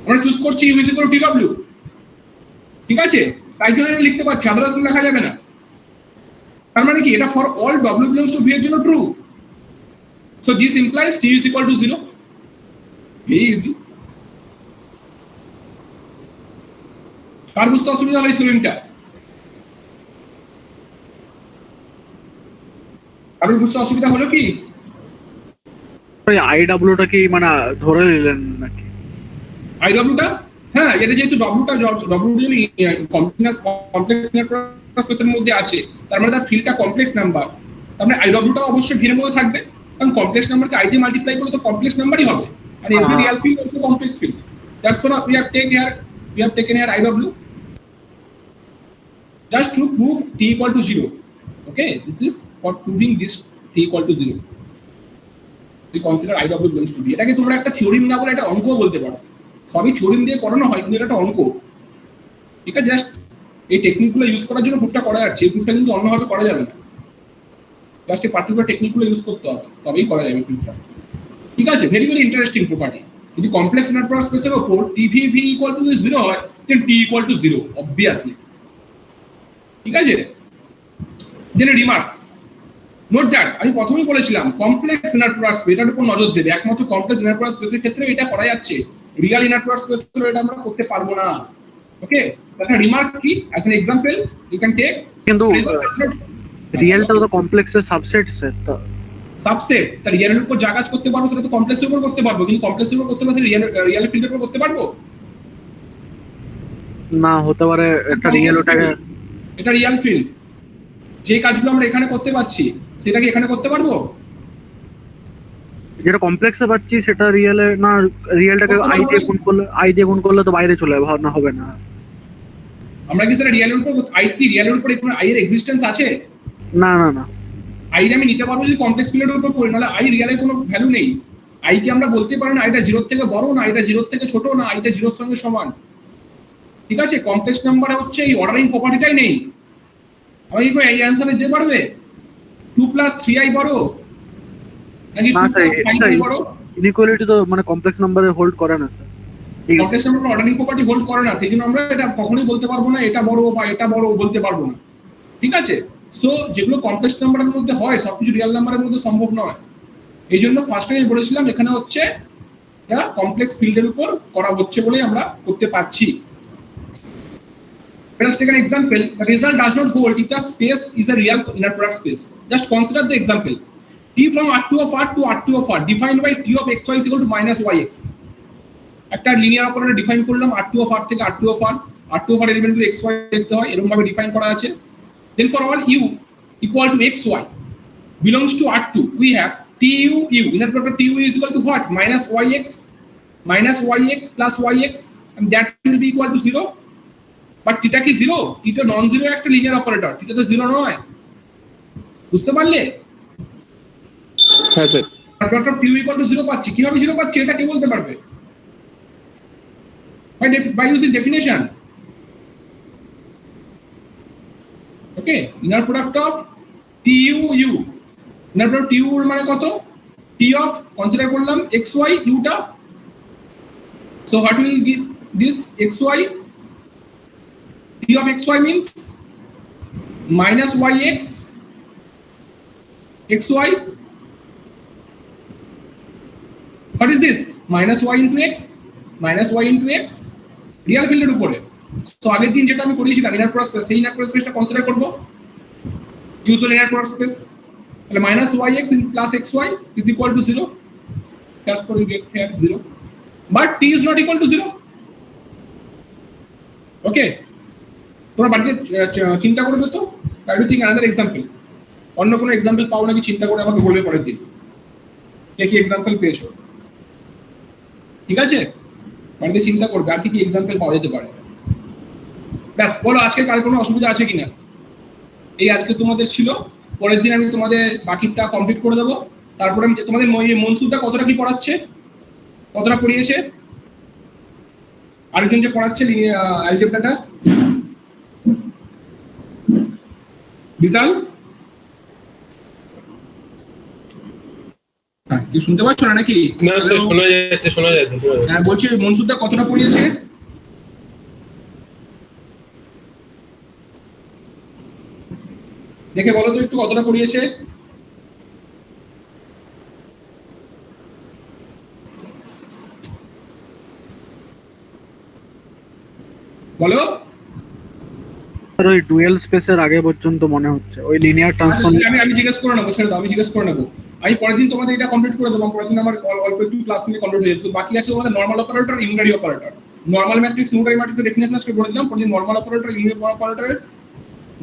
আমরা চুজ করছি U is equal to TW, ঠিক আছে, তাই জন্য লিখতে পারছি, আদারওয়াইজ লেখা যাবে না। তার মানে কি এটা for all W belongs to V এর জন্য true, so this implies T is equal to 0. Very easy. কার বুঝতে অসুবিধা হলো এই থিওরেমটা? কারোর বুঝতে অসুবিধা হলো কি? আইডব্লিউটা কি মানে ধরে নিলেন নাকি? আইডব্লিউটা, হ্যাঁ, এটা যেহেতু ডব্লিউটা কমপ্লেক্স স্পেসের মধ্যে আছে, তার মানে তার ফিল্ডটা কমপ্লেক্স নাম্বার, তার মানে আইডব্লিউটা অবশ্যই ভি এর মধ্যে থাকবে, কারণ কমপ্লেক্স নাম্বারকে আই দিয়ে মাল্টিপ্লাই করলে তো কমপ্লেক্স নাম্বারই হবে, and every real field also complex field. That's what we have taken here IW. Just to prove t equal to 0. Okay, this is for proving this t equal to 0. We consider IW belongs to V. এটাকে তোমরা একটা theorem না বলে এটা অঙ্ক বলতে পারো, সবই থিওরিম দিয়ে করানো হয়, কিন্তু এটা একটা অঙ্ক, ঠিক আছে? জাস্ট এই টেকনিকগুলো ইউজ করার জন্য প্রুফটা করা যাচ্ছে, এই প্রুফটা কিন্তু অন্যভাবে করা যাবে না, জাস্ট এই পার্টিকুলার টেকনিকগুলো ইউজ করতে হবে, তবেই করা যাবে প্রুফটা, ঠিক আছে? Very very interesting property. যদি কমপ্লেক্স ইনার প্রোডাক্ট স্পেসের উপর TVV ইকুয়াল টু 0 হয়, দেন T ইকুয়াল টু 0 অবভিয়াসলি, ঠিক আছে? দেন রিমার্কস, নোট দ্যাট আমি প্রথমেই বলেছিলাম কমপ্লেক্স ইনার প্রোডাক্ট স্পেস, এটার উপর নজর দেবে, একমাত্র কমপ্লেক্স ইনার প্রোডাক্ট স্পেসের ক্ষেত্রে এটা করা যাচ্ছে, রিয়াল ইনার প্রোডাক্ট স্পেসে এটা আমরা করতে পারবো না। ওকে, তাহলে রিমার্ক কি? As an example you can take, কিন্তু রিয়েলটা তো কমপ্লেক্সের সাবসেট স্যার, তো সাবসেট, তার রিয়েলের উপর যা কাজ করতে পারবো সেটা তো কমপ্লেক্সের উপর করতে পারবো, কিন্তু কমপ্লেক্সের উপর করতে পারলে রিয়েল ফিল্ডের উপর করতে পারবো? না হতে পারে একটা রিয়েল ওটাকে এটা রিয়েল ফিল্ড, যে কাজগুলো আমরা এখানে করতে পারছি সেটা কি এখানে করতে পারবো? যেটা কমপ্লেক্সে পাচ্ছি সেটা রিয়েলে না, রিয়েলটাকে আই দিয়ে গুণ করলে তো বাইরে চলে যাবে, না হবে না। আমরা কি সেটা রিয়েলের উপর রিয়েলের উপর কোনো আই এর এক্সিস্টেন্স আছে? না না না, আই আমি নিতে পারবো যদি কমপ্লেক্স ফিল্ডের উপর করি, নাহলে আই রিয়েলের কোনো ভ্যালু নেই। আই কে আমরা বলতে পারি না আইটা জিরোর থেকে বড়, না আইটা জিরোর থেকে ছোট, না আইটা জিরোর সঙ্গে সমান। ঠিক আছে, কমপ্লেক্স নাম্বারে হচ্ছে এই অর্ডারিং প্রপার্টিটাই নেই। আমি কি এই অ্যানসারে যেতে পারবে 2 + 3i বড় নাকি 2 + 5i বড়? ইনইকুয়ালিটি তো মানে কমপ্লেক্স নাম্বারে হোল্ড করে না sir. Complex number ordering property hold করে না, সেই জন্য আমরা এটা কখনোই বলতে পারবো না এটা বড় বা এটা বড় বলতে পারবো না। ঠিক আছে, সো যেগুলো কমপ্লেক্স নাম্বারের মধ্যে হয় সবকিছু রিয়েল নাম্বারের মধ্যে সম্ভব নয়। এই জন্য ফার্স্টে আমি বলেছিলাম এখানে হচ্ছে এটা কমপ্লেক্স ফিল্ডের উপর করা হচ্ছে বলে আমরা করতে পারছি। Let's take an example. The result does not hold if the space is a real inner product space. Just consider the example. T from R2 of R to R2 of R defined by T of xy is equal to -yx. একটা linear operator define করলাম R2 of R থেকে R2 of R, R2 of R element গুলো xy দেখতে হয়, এরকম ভাবে define করা আছে। Then for all u equal to xy belongs to R2, we have TU u inner product TU is equal to what? -yx plus yx, and that will be equal to 0. But theta কি zero? Theta non zero একটা linear operator, theta তো zero নয়। বুঝতে পারলে? হ্যাঁ sir. Product of T u equal to 0 পাচ্ছি। কিভাবে 0 পাচ্ছি এটা কে বলতে পারবে? By using definition. Okay, inner product of T u u, inner product T u মানে কত? টি অফ কনসিডার করলাম xy ইউটা, so what will give this xy? T of xy means -yx xy. What is this? -y into x, -y into x real ফিল্ডের উপরে। So আগের দিন যেটা আমি করেছিলাম ইনার প্রোডাক্ট স্পেস, সেই ইনার প্রোডাক্ট স্পেসটা কনসিডার করব, ইউজুয়াল ইনার প্রোডাক্ট স্পেস। তাহলে -yx plus xy is equal to 0. That's what you get here, 0. But t is not equal to 0. Okay, তোমরা বাড়িতে চিন্তা করবে তো। I will think another example, অন্য কোনো এক্সাম্পল পাও নাকি চিন্তা করে আমাকে বলবে পরের দিন কে কি এক্সাম্পল পেয়েছো। ঠিক আছে, বাড়িতে চিন্তা করবে আর কি কি এক্সাম্পল পাওয়া যেতে পারে। ব্যাস বলো আজকে কার কোনো অসুবিধা আছে কিনা। এই আজকে তোমাদের ছিল, পরের দিন আমি তোমাদের বাকিটা কমপ্লিট করে দেবো। তারপরে আমি তোমাদের মনসুরদা কতটা কি পড়াচ্ছে, কতটা পড়িয়েছে, আরেকজন যে পড়াচ্ছে অ্যালজেব্রাটা বিশাল, হ্যাঁ কি শুনতে পাচ্ছ না নাকি? না স্যার, শোনা যাচ্ছে। হ্যাঁ বলছি মনসুরদা কতটা পড়িয়েছে? দেখে বলো তো একটু কতটা পড়িয়েছে। বলো। ওই ডুয়েল স্পেসের আগে পর্যন্ত মনে হচ্ছে ওই লিনিয়ার ট্রান্সফর্ম। আমি জিজ্ঞেস করে নেবো, ছেড়ে দাও, আমি জিজ্ঞেস করে নেবো। আমি পরের দিন তোমাদের এটা কমপ্লিট করে দেবো। পরের দিন আমার অল্প একটু ক্লাস নিয়ে কমপ্লিট হয়ে যাবে। বাকি আছে তোমাদের normal operator, unary operator. Normal matrix, unary ম্যাট্রিক্সের ডেফিনেশন আজকে বলে দিলাম। পরের দিন নর্মাল অপারেটর, ইউনারি অপারেটরের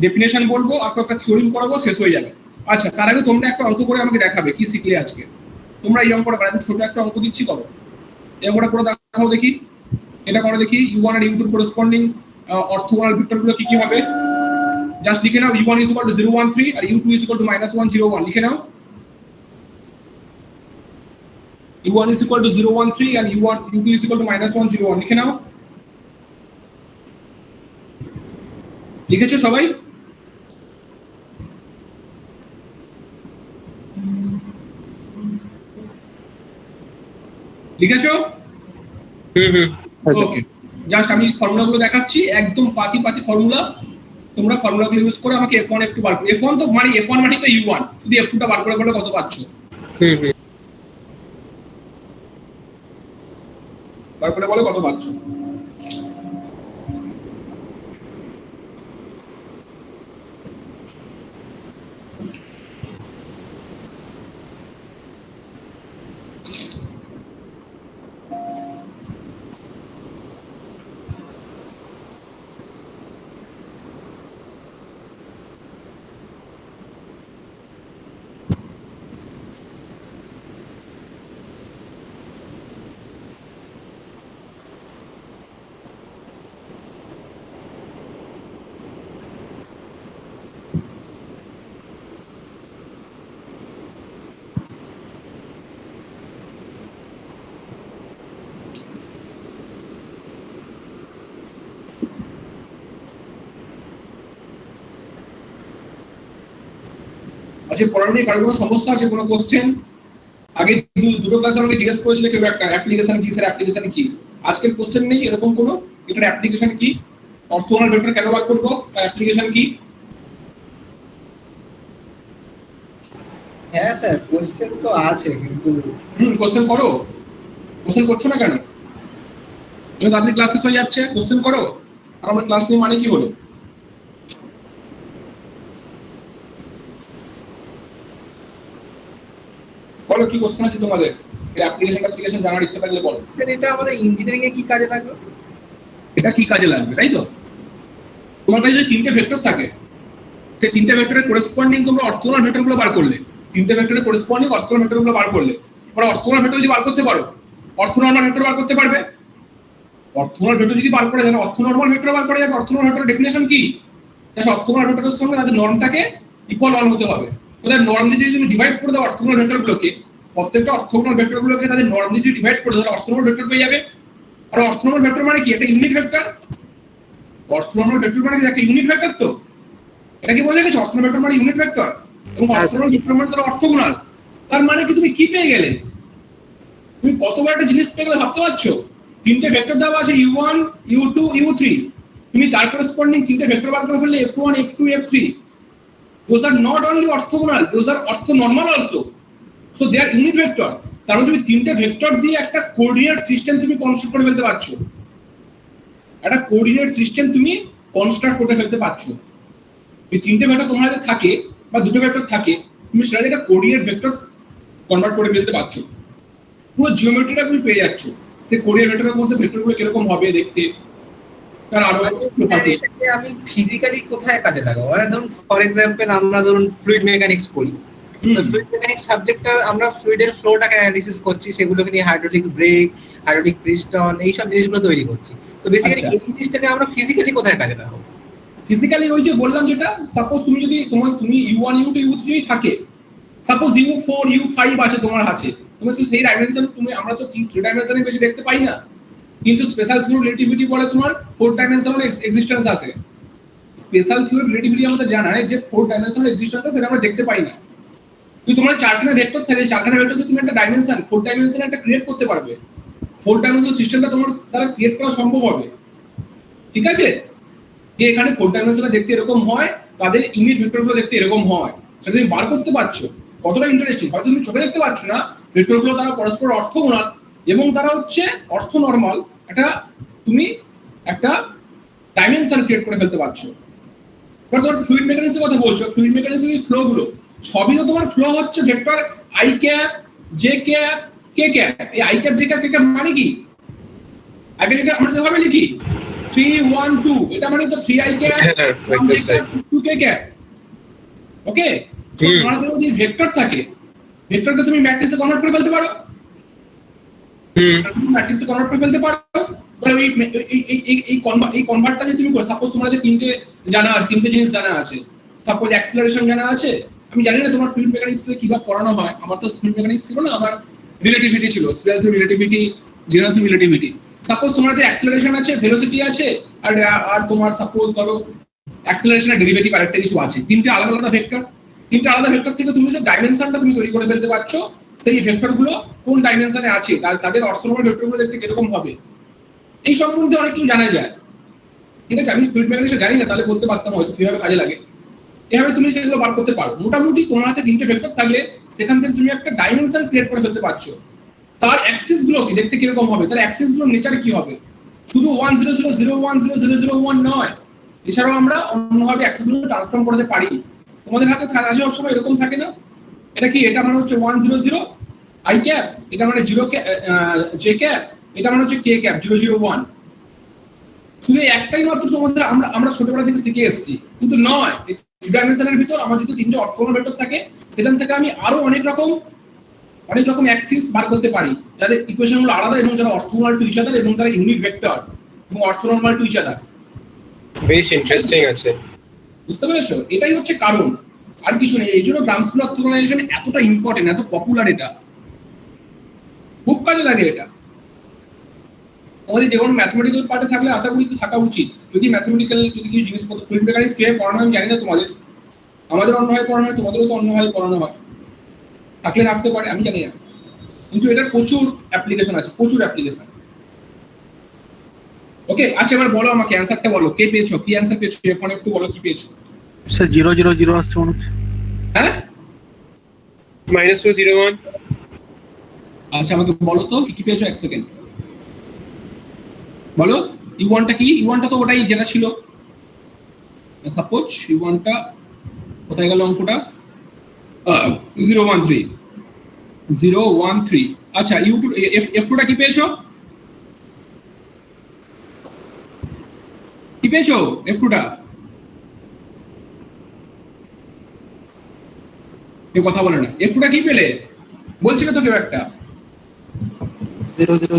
ডেফিনেশন বলবো, আর একটা থিওরিম করাবো, শেষ হয়ে যাবে। আচ্ছা, তার আগে তোমরা একটা অঙ্ক করে আমাকে দেখাবে কি শিখলে আজকে। তোমরা এই অঙ্কটা করে, ছোট একটা অঙ্ক দিচ্ছি, করো। এই অঙ্কটা করে দেখাও দেখি, এটা করো দেখি। u1 আর u2 করেসপন্ডিং অর্থগোনাল ভেক্টরগুলো কি কি হবে। জাস্ট লিখে নাও u1 is equal to 0 1 3 R u2 is equal to -1 0 1, লিখে নাও। u1 is equal to 0 1 3 and u2 is equal to -1 0 1, লিখে নাও। লিখেছো সবাই? লিখেছো? ওকে, জাস্ট আমি ফর্মুলাগুলো দেখাচ্ছি, একদম পাতি ফর্মুলা। তোমরা ফর্মুলাগুলো ইউজ করে আমাকে f1 f2 বার করো। f1 তো মানে f1 মানে তো u1, শুধু f2 টা বার করে বলো কত পাচ্ছো। বার করে বলো কত পাচ্ছো। আচ্ছা, পড়ানো নিয়ে কারো কোনো সমস্যা আছে, কোনো কোশ্চেন? আগে দুটো ক্লাস আমাকে জিজ্ঞেস করেছিল কেউ একটা, অ্যাপ্লিকেশন কি স্যার, অ্যাপ্লিকেশন কি? আজকের কোশ্চেন নেই এরকম কোনো, এটার অ্যাপ্লিকেশন কি, অর্থোগোনাল ভেক্টর কেন বার করবো, অ্যাপ্লিকেশন কি? হ্যাঁ স্যার, কোশ্চেন তো আছে কিন্তু কোশ্চেন করো, কোশ্চেন করছো না কেন? তুমি তাড়াতাড়ি ক্লাস শেষ হয়ে যাচ্ছে, কোশ্চেন করো। আর আমার ক্লাস নিয়ে মানে কি হলো? বলো কি কোশ্চেন আছে তোমাদের? এই অ্যাপ্লিকেশন জানার ইচ্ছা থাকলে বলো। স্যার এটা আমাদের ইঞ্জিনিয়ারিং এ কি কাজে লাগবে? এটা কি কাজে লাগবে, তাই তো? তোমার কাছে যদি তিনটে ভেক্টর থাকে, সেই তিনটে ভেক্টরের করেসপন্ডিং তোমরা অর্থোগোনাল ভেক্টরগুলো বার করলে, তিনটে ভেক্টরের করেসপন্ডিং অর্থোগোনাল ভেক্টরগুলো বার করলে, তোমরা অর্থোগোনাল ভেক্টর যদি বার করতে পারো, অর্থোনর্মাল ভেক্টর বার করতে পারবে। অর্থোগোনাল ভেক্টর যদি বার করে যাবে, অর্থোনর্মাল ভেক্টর বার করে যাবে। অর্থোগোনাল ভেক্টরের ডেফিনেশন কি? অর্থোগোনাল ভেক্টরের সঙ্গে তাদের নর্মটাকে ইকুয়াল 1 হতে হবে। তাদের নর্ম দিয়ে যদি তুমি ডিভাইড করে দাও অর্থোগোনাল ভেক্টরগুলোকে, প্রত্যেকটা অর্থোগোনাল ভেক্টরগুলোকে তাদের নর্ম দিয়ে যদি ডিভাইড করে দাও, অর্থোগোনাল ভেক্টর পেয়ে যাবে। আর অর্থোগোনাল ভেক্টর মানে কি? এটা ইউনিট ভেক্টর। অর্থোগোনাল ভেক্টর মানে কি? একটা ইউনিট ভেক্টর। তো এটা কি বোঝা গেছে? অর্থোগোনাল ভেক্টর মানে ইউনিট ভেক্টর, এবং অর্থোগোনাল ভেক্টর মানে তার অর্থোগোনাল। তার মানে কি তুমি কি পেয়ে গেলে? তুমি কতবার একটা জিনিস পেয়ে গেলে ভাবতে পারছো? তিনটে ভেক্টর দেওয়া আছে u1 u2 u3, তুমি তার করেসপন্ডিং তিনটে ভেক্টর বার করে ফেললে f1 f2 f3। those are not only orthogonal, those are orthonormal also, so they are unit vector। তার মানে তুমি তিনটে ভেক্টর দিয়ে একটা কোঅর্ডিনেট সিস্টেম তুমি কনস্ট্রাক্ট করে ফেলতে পারছো। একটা কোঅর্ডিনেট সিস্টেম তুমি কনস্ট্রাক্ট করে ফেলতে পারছো। এই তিনটে ভেক্টর তোমার হাতে থাকে বা দুটো ভেক্টর থাকে, তুমি সেটাকে একটা কোঅর্ডিনেট ভেক্টর কনভার্ট করে ফেলতে পারছো। পুরো জিওমেট্রিটা তুমি পেয়ে যাচ্ছ। সেই কোঅর্ডিনেট ভেক্টরের মধ্যে ভেক্টরগুলো কিরকম হবে দেখতে, তার আরো থাকে। এটাকে আমি ফিজিক্যালি কোথায় কাজে লাগাবো? মানে ধরুন ফর এক্সাম্পল আমরা ধরুন ফ্লুইড মেকানিক্স পড়ি, ফ্লুইড মেকানিক্স সাবজেক্টটা আমরা ফ্লুইডের ফ্লোটাকে অ্যানালিসিস করছি, সেগুলোকে নিয়ে হাইড্রোলিক ব্রেক, হাইড্রোলিক পিস্টন এইসব জিনিসগুলো তৈরি করছি। তো বেসিক্যালি এই জিনিসটাকে আমরা ফিজিক্যালি কোথায় কাজে লাগাবো? ফিজিক্যালি ওই যে বললাম, যেটা সাপোজ তুমি যদি তুমি u1 u2 u3 থাকে, সাপোজ u4 u5 আছে তোমার আছে, তুমি সেই ডাইমেনশন তুমি, আমরা তো 3 ডাইমেনশনে বেশি দেখতে পাই না, কিন্তু স্পেশাল থিওরি রিলেটিভিটি বলে তোমার 4 ডাইমেনশনাল এক্সিস্টেন্স আছে। স্পেশাল থিওরি রিলেটিভিটি আমাদের জানায় যে 4 ডাইমেনশনাল এক্সিস্টেন্স আছে, সেটা আমরা দেখতে পাই না। কিন্তু তোমার চারখানা ভেক্টর থাকে, চারখানা ভেক্টর তুমি একটা ডাইমেনশন 4 ডাইমেনশনে একটা ক্রিয়েট করতে পারবে। 4 ডাইমেনশনাল সিস্টেমটা তোমার দ্বারা ক্রিয়েট করা সম্ভব হবে। ঠিক আছে, যে এখানে 4 ডাইমেনশনে দেখতে এরকম হয়, তাদের ইউনিট ভেক্টরগুলো দেখতে এরকম হয়, সেটা তুমি বার করতে পারছো। কতটা ইন্টারেস্টিং! হয়তো তুমি চোখে দেখতে পাচ্ছ না, ভেক্টরগুলো তারা পরস্পর অর্থগোনাল এবং তারা হচ্ছে অর্থনর্মাল। একটা তুমি একটা ডাইমেনশন ক্রিয়েট করে ফেলতে পারছো। এবার তোমার ফ্লুইড মেকানিক্সের কথা বলছো, ফ্লুইড মেকানিক্সের ফ্লো গুলো সবই তো তোমার ফ্লো হচ্ছে vector i cap j cap k cap. এই i cap j cap k cap মানে কি? আগে এটা আমরা যেভাবে লিখি 3 1 2, এটা মানে তো 3i ক্যাপ 2k ক্যাপ। ওকে, তো তোমার যদি ভেক্টর থাকে, ভেক্টরকে তুমি ম্যাট্রিক্সে কনভার্ট করে ফেলতে পারো। ম্যাট্রিক্সে কনভার্ট করে ফেলতে পারো। এই কনভার্টটা যে তুমি করো, সাপোজ তোমার যে তিনটে জানা আছে, তিনটে জিনিস জানা আছে, সাপোজ অ্যাক্সিলারেশন জানা আছে। আমি জানি না তোমার ফ্লুইড মেকানিক্সে কিভাবে পড়ানো হয়, আমার তো ফ্লুইড মেকানিক্স ছিল না, আমার রিলেটিভিটি ছিল, special theory relativity, general theory relativity. Suppose তোমার যে অ্যাক্সিলারেশন আছে, ভেলোসিটি আছে, আর তোমার সাপোজ ধরো অ্যাক্সিলারেশনের ডেরিভেটিভ আরেকটা কিছু আছে, তিনটে আলাদা আলাদা ভেক্টর। তিনটে আলাদা ভেক্টর থেকে তুমি যে ডাইমেনশনটা তুমি তৈরি করে ফেলতে পারছো, সেই ভেক্টরগুলো কোন ডাইমেনশনে আছে, তাদের অর্থনর্মাল ভেক্টরগুলো দেখতে কিরকম হবে, এই সম্বন্ধে অনেক কিছু জানা যায়। ঠিক আছে, আমি ফ্লুইড মেকানিক্স জানি না, তাহলে বলতে পারতাম হয়তো কিভাবে কাজে লাগে। এভাবে তুমি সেগুলো বার করতে পারো। মোটামুটি তোমার হাতে তিনটে ভেক্টর থাকলে সেখান থেকে তুমি একটা ডাইমেনশন ক্রিয়েট করে ফেলতে পারছো। তার অ্যাক্সিস গুলো কি দেখতে কিরকম হবে, তার অ্যাক্সিস গুলোর নেচার কি হবে, শুধু 1 0 0 0 1 0 0 0 1 নয়, এছাড়াও আমরা অন্যভাবে অ্যাক্সিস গুলো ট্রান্সফর্ম করতে পারি। তোমাদের হাতে থাকে সবসময় এরকম থাকে না, এটা কি, এটা মানে হচ্ছে 1 0 0 i ক্যাপ, এটা মানে 0 j ক্যাপ, এটা মানে হচ্ছে k ক্যাপ 0 0 1। শুধু একটাই মাত্র তোমাদের আমরা ছোটবেলা থেকে শিখে এসেছি, কিন্তু নয়। থ্রি ডাইমেনশনের ভিতর আমার যদি তিনটে অর্থগোনাল ভেক্টর থাকে, সেখান থেকে আমি আরো অনেক রকম অ্যাক্সিস বার করতে পারি, যাদের ইকুয়েশনগুলো আলাদা এবং যারা অর্থগোনাল টু ইচ আদার এবং তারা ইউনিট ভেক্টর এবং অর্থনর্মাল টু ইচ আদার। বেশ ইন্টারেস্টিং আছে, বুঝতে পেরেছো? এটাই হচ্ছে কারণ, আর কিছু নেই। এই জন্য গ্রামস-মিল অর্থোগোনালাইজেশন এতটা ইম্পর্টেন্ট, এত পপুলার, এটা খুব কাজে লাগে। এটা আমাদের যে কোনো ম্যাথমেটিক্যাল পার্টে থাকলে আশা করি তো থাকা উচিত। যদি ম্যাথমেটিক্যাল যদি কিছু জিনিসপত্র, ফ্লুইড মেকানিক্স কিভাবে পড়ানো আমি জানি না তোমাদের, আমাদের অন্যভাবে পড়ানো হয়, তোমাদেরও তো অন্যভাবে পড়ানো হয়, থাকলে থাকতে পারে, আমি জানি না, কিন্তু এটার প্রচুর অ্যাপ্লিকেশন আছে, প্রচুর অ্যাপ্লিকেশন। ওকে, আচ্ছা এবার বলো আমাকে অ্যান্সারটা বলো, কে পেয়েছো, কি অ্যান্সার পেয়েছো, F1 F2 বলো কি পেয়েছো? স্যার 0 0 0 আসছে মনে হচ্ছে। হ্যাঁ -2 0 1 আচ্ছা আমাকে বলো তো কি পেয়েছো, এক সেকেন্ড বলো। U1টা কি? U1টা তো ওটাই যেটা ছিল, সাপোজ U1টা কোথায় গেল অঙ্কটা, 0 1 3 0 1 3। আচ্ছা U2 F2টা কি পেয়েছো, কি পেয়েছো F2টা? কেউ কথা বলে না, F2টা কি পেলে বলছিল তো কেউ একটা? 0 0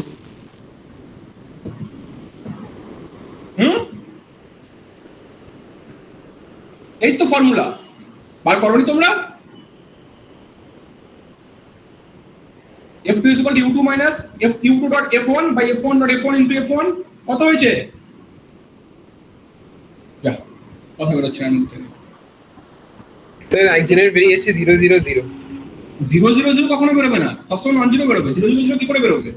এই তো ফর্মুলা বার করোনি তোমরা, F2 is equal to U2 minus U2 dot F1 by F1 dot F1 into F1 কত হয়েছে? যা কথা বেরোচ্ছে না মুখ থেকে। স্যার একজনের বেরিয়েছে 0 0 0 0 0 0 কখনো বেরোবে না, সবসময় নন জিরো বেরোবে। 0 0 0 কি করে বেরোবে?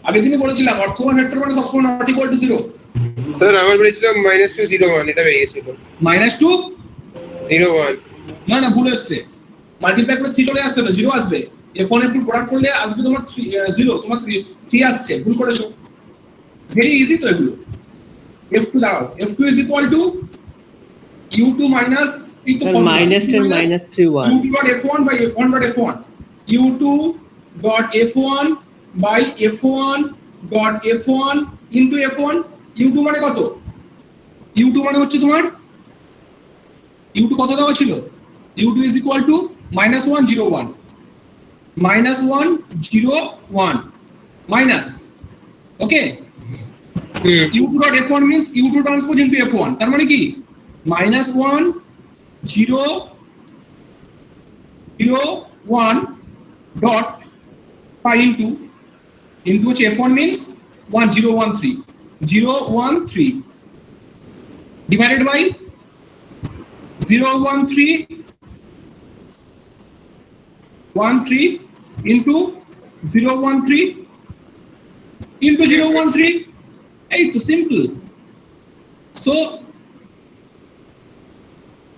আগের দিনে বলেছিলাম অর্থগোনাল ভেক্টর মানে সবসময় নট ইকুয়াল টু 0। স্যার আমার বেরিয়েছিল -2 0 1, এটা বেরিয়েছিল -2 0 1। না না ভুল এসছে, মাল্টিপ্লাই করে 3 চলে আসছে তো 0 আসবে, F1 F2 প্রোডাক্ট করলে আসবে তোমার 0, তোমার 3 আসছে, ভুল করেছো। ভেরি ইজি তো এগুলো। F2 দাঁড়াও, F2 is equal to U2 minus -10 -3 1 U2 dot F1 by F1 dot F1 U2 dot F1 by F1 dot F1 into F1 U2 মানে কত? U2 মানে হচ্ছে তোমার U2 কত দেওয়া ছিল? U2 is equal to -1 0 1 -1 0 1 minus, okay, U2 dot F1 means U2 transpose into F1, তার মানে কি -1 0 0 1 dot pi into হচ্ছে F1 means 1 0 1 3 0 1 3 divided by 0 1 3 1 3 into 0 1 3 into 0 1 3, hey to simple. So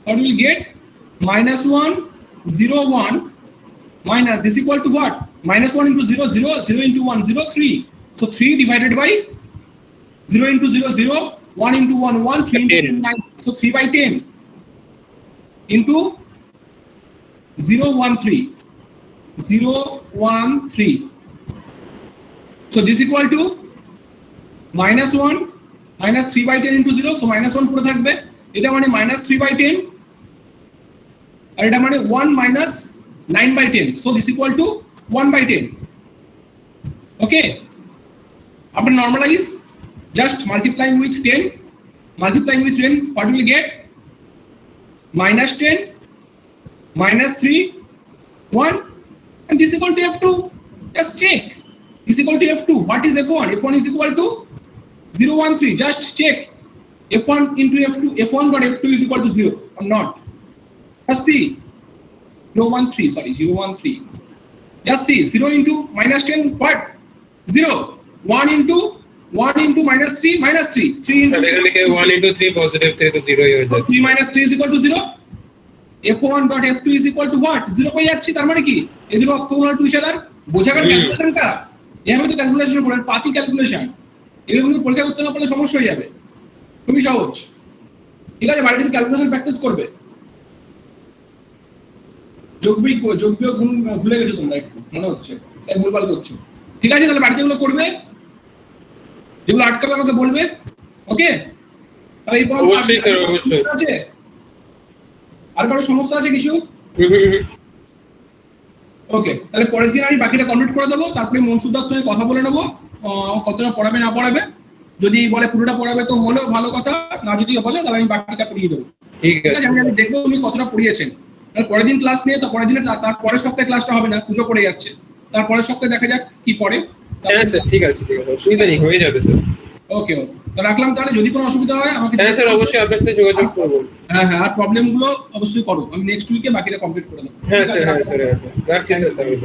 what we will get? -1 0 1 minus this equal to what? -1 into 0 0 0 into 1 0 3, so 3 divided by 0 into 0 0 1 into 1 1 3 into 9, so 3 by 10 into 0 1 3 0 1 3, so this equal to -1 minus 3 by 10 into 0, so -1 পুরো থাকবে, এটা মানে -3 by 10 আর এটা মানে 1 minus 9 by 10, so this equal to 1 by 10. Okay, after normalize, just multiplying with 10 what will we get? -10 -3 1, and this equal to F2. Just check, this equal to F2. What is F1? F1 is equal to 0 1 3, just check F1 into F2, F1 dot F2 is equal to 0 or not. Just see 0 1 3, sorry 0 1 3, just see 0 into -10 what? 0 1 into -3 3 into এখানে লিখে 1 into 3 positive 3 তো 0 হয়ে যাচ্ছে। 3 minus 3 is equal to 0. F1 dot F2 is equal to what? 0 পেয়ে যাচ্ছি, তার মানে কি এগুলো অর্থগোনাল টু ইচ আদার। বোঝা গেল ক্যালকুলেশনটা? এভাবে তো ক্যালকুলেশন করেন, পাতি ক্যালকুলেশন, এগুলো কিন্তু পরীক্ষা করতে না পারলে সমস্যা হয়ে যাবে, খুবই সহজ। ঠিক আছে, বাড়িতে ক্যালকুলেশন প্র্যাকটিস করবে। যোগ বিয়োগ গুণ ভুলে গেছো তোমরা একটু মনে হচ্ছে, তাই ভুলভাল করছো। ঠিক আছে, তাহলে বাড়িতে এগুলো করবে, যেগুলো আটকাবে আমাকে বলবে। ওকে, তাহলে এই পর্যন্ত অবশ্যই স্যার, অবশ্যই আছে। আর কারো সমস্যা আছে কিছু? ওকে, তাহলে পরের দিন আমি বাকিটা কমপ্লিট করে দেবো, তারপরে মনসুদার সঙ্গে কথা বলে নেবো কতটা পড়াবে না পড়াবে। যদি বলে পুরোটা পড়াবে তো হলো ভালো কথা, না যদি বলে তাহলে আমি বাকিটা পড়িয়ে দেবো। ঠিক আছে, আমি দেখবো তুমি কতটা পড়িয়েছেন। পরের দিন ক্লাস নিয়ে, তো পরের দিনে তার পরের সপ্তাহে ক্লাসটা হবে না, পুজো পড়ে যাচ্ছে, তারপরের সপ্তাহে দেখা যাক কি পড়ে। হ্যাঁ স্যার, ঠিক আছে, অসুবিধা নেই, হয়ে যাবে স্যার। ওকে ওকে, তো রাখলাম তাহলে। যদি কোনো অসুবিধা হয় আমাকে হ্যাঁ স্যার, অবশ্যই আপনার সাথে যোগাযোগ করবো। হ্যাঁ হ্যাঁ, আর প্রবলেমগুলো অবশ্যই করো, আমি নেক্সট উইকে বাকিটা কমপ্লিট করে দেবো। হ্যাঁ ঠিক আছে, স্যার, হ্যাঁ রাখলাম। স্যার, হ্যাঁ স্যার, রাখছি স্যার তাহলে।